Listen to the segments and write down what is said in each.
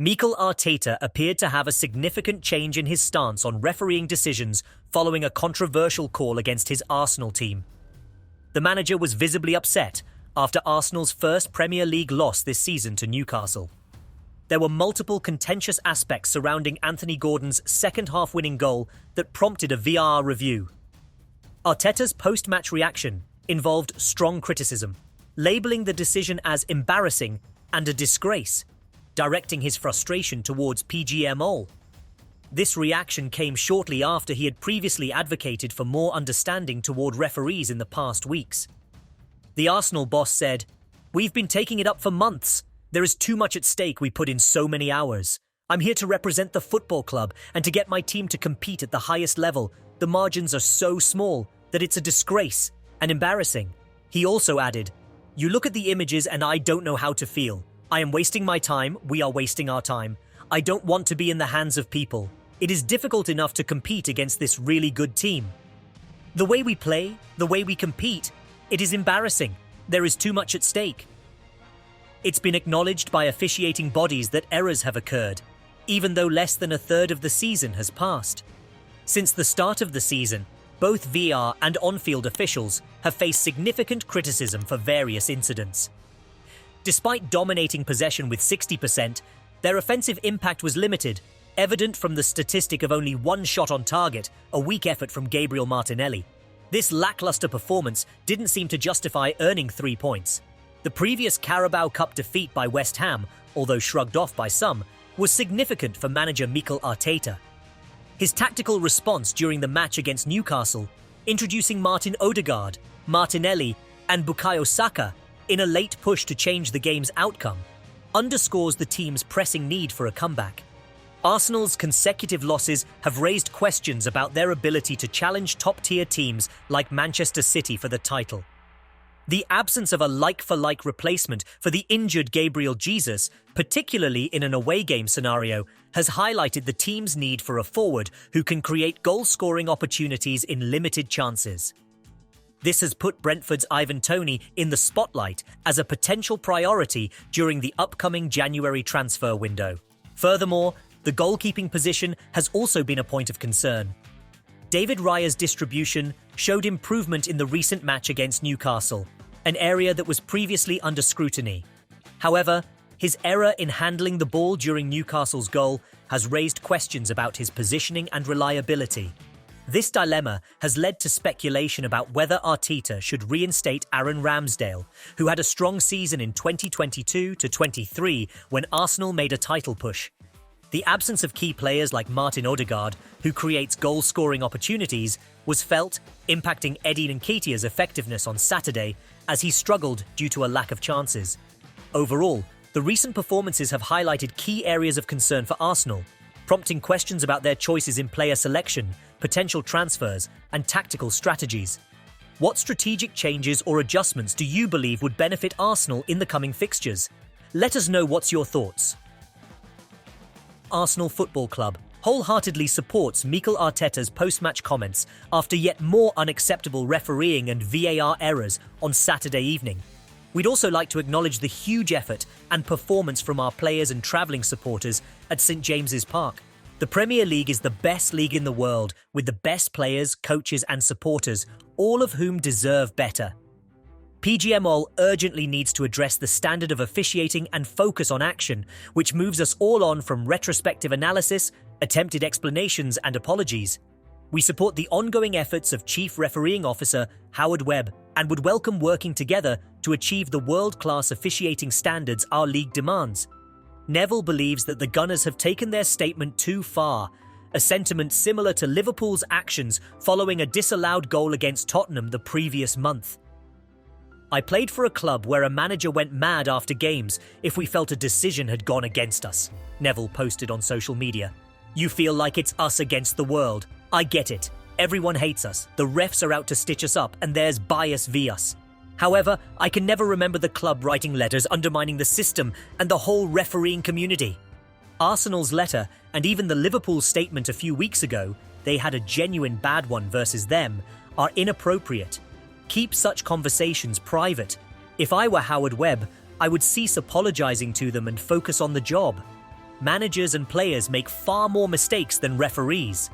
Mikel Arteta appeared to have a significant change in his stance on refereeing decisions following a controversial call against his Arsenal team. The manager was visibly upset after Arsenal's first Premier League loss this season to Newcastle. There were multiple contentious aspects surrounding Anthony Gordon's second-half winning goal that prompted a VAR review. Arteta's post-match reaction involved strong criticism, labelling the decision as embarrassing and a disgrace, directing his frustration towards PGMOL. This reaction came shortly after he had previously advocated for more understanding toward referees in the past weeks. The Arsenal boss said, "We've been taking it up for months. There is too much at stake. We put in so many hours. I'm here to represent the football club and to get my team to compete at the highest level. The margins are so small that it's a disgrace and embarrassing." He also added, "You look at the images and I don't know how to feel. I am wasting my time. We are wasting our time. I don't want to be in the hands of people. It is difficult enough to compete against this really good team. The way we play, the way we compete, it is embarrassing. There is too much at stake." It's been acknowledged by officiating bodies that errors have occurred, even though less than a third of the season has passed. Since the start of the season, both VAR and on-field officials have faced significant criticism for various incidents. Despite dominating possession with 60%, their offensive impact was limited, evident from the statistic of only one shot on target, a weak effort from Gabriel Martinelli. This lackluster performance didn't seem to justify earning 3 points. The previous Carabao Cup defeat by West Ham, although shrugged off by some, was significant for manager Mikel Arteta. His tactical response during the match against Newcastle, introducing Martin Odegaard, Martinelli, and Bukayo Saka in a late push to change the game's outcome, underscores the team's pressing need for a comeback. Arsenal's consecutive losses have raised questions about their ability to challenge top-tier teams like Manchester City for the title. The absence of a like-for-like replacement for the injured Gabriel Jesus, particularly in an away game scenario, has highlighted the team's need for a forward who can create goal-scoring opportunities in limited chances. This has put Brentford's Ivan Toney in the spotlight as a potential priority during the upcoming January transfer window. Furthermore, the goalkeeping position has also been a point of concern. David Raya's distribution showed improvement in the recent match against Newcastle, an area that was previously under scrutiny. However, his error in handling the ball during Newcastle's goal has raised questions about his positioning and reliability. This dilemma has led to speculation about whether Arteta should reinstate Aaron Ramsdale, who had a strong season in 2022-23 when Arsenal made a title push. The absence of key players like Martin Odegaard, who creates goal-scoring opportunities, was felt, impacting Eddie Nketiah's effectiveness on Saturday as he struggled due to a lack of chances. Overall, the recent performances have highlighted key areas of concern for Arsenal, prompting questions about their choices in player selection, potential transfers, and tactical strategies. What strategic changes or adjustments do you believe would benefit Arsenal in the coming fixtures? Let us know what's your thoughts. Arsenal Football Club wholeheartedly supports Mikel Arteta's post-match comments after yet more unacceptable refereeing and VAR errors on Saturday evening. We'd also like to acknowledge the huge effort and performance from our players and travelling supporters at St James's Park. The Premier League is the best league in the world, with the best players, coaches and supporters, all of whom deserve better. PGMOL urgently needs to address the standard of officiating and focus on action, which moves us all on from retrospective analysis, attempted explanations and apologies. We support the ongoing efforts of Chief Refereeing Officer Howard Webb and would welcome working together to achieve the world-class officiating standards our league demands. Neville believes that the Gunners have taken their statement too far, a sentiment similar to Liverpool's actions following a disallowed goal against Tottenham the previous month. I played for a club where a manager went mad after games if we felt a decision had gone against us, Neville posted on social media. You feel like it's us against the world. I get it. Everyone hates us. The refs are out to stitch us up and there's bias v us. However, I can never remember the club writing letters undermining the system and the whole refereeing community. Arsenal's letter and even the Liverpool statement a few weeks ago, they had a genuine bad one versus them, are inappropriate. Keep such conversations private. If I were Howard Webb, I would cease apologizing to them and focus on the job. managers and players make far more mistakes than referees.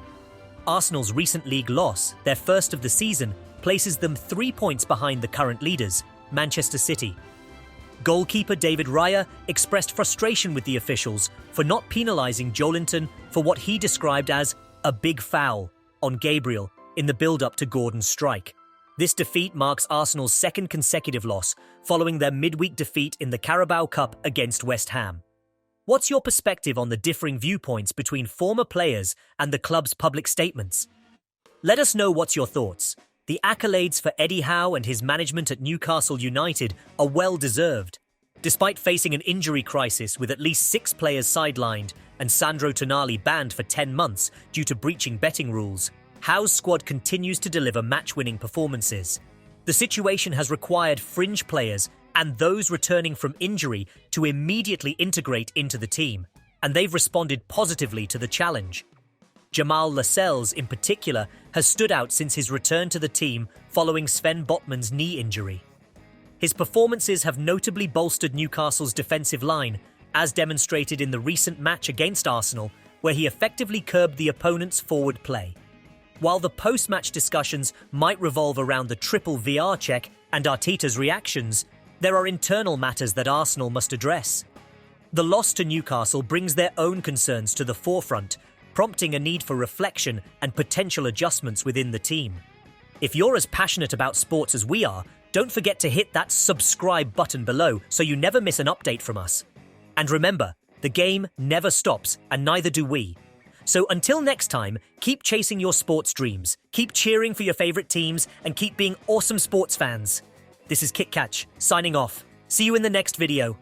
Arsenal's recent league loss, their first of the season, places them 3 points behind the current leaders, Manchester City. Goalkeeper David Raya expressed frustration with the officials for not penalising Joelinton for what he described as a big foul on Gabriel in the build-up to Gordon's strike. This defeat marks Arsenal's second consecutive loss, following their midweek defeat in the Carabao Cup against West Ham. What's your perspective on the differing viewpoints between former players and the club's public statements? Let us know what's your thoughts. The accolades for Eddie Howe and his management at Newcastle United are well-deserved. Despite facing an injury crisis with at least 6 players sidelined and Sandro Tonali banned for 10 months due to breaching betting rules, Howe's squad continues to deliver match-winning performances. The situation has required fringe players and those returning from injury to immediately integrate into the team, and they've responded positively to the challenge. Jamal Lascelles, in particular, has stood out since his return to the team following Sven Botman's knee injury. His performances have notably bolstered Newcastle's defensive line, as demonstrated in the recent match against Arsenal, where he effectively curbed the opponent's forward play. While the post-match discussions might revolve around the triple VR check and Arteta's reactions, there are internal matters that Arsenal must address. The loss to Newcastle brings their own concerns to the forefront, prompting a need for reflection and potential adjustments within the team. If you're as passionate about sports as we are, don't forget to hit that subscribe button below so you never miss an update from us. And remember, the game never stops, and neither do we. So until next time, keep chasing your sports dreams, keep cheering for your favourite teams, and keep being awesome sports fans. This is KitKatch, signing off. See you in the next video.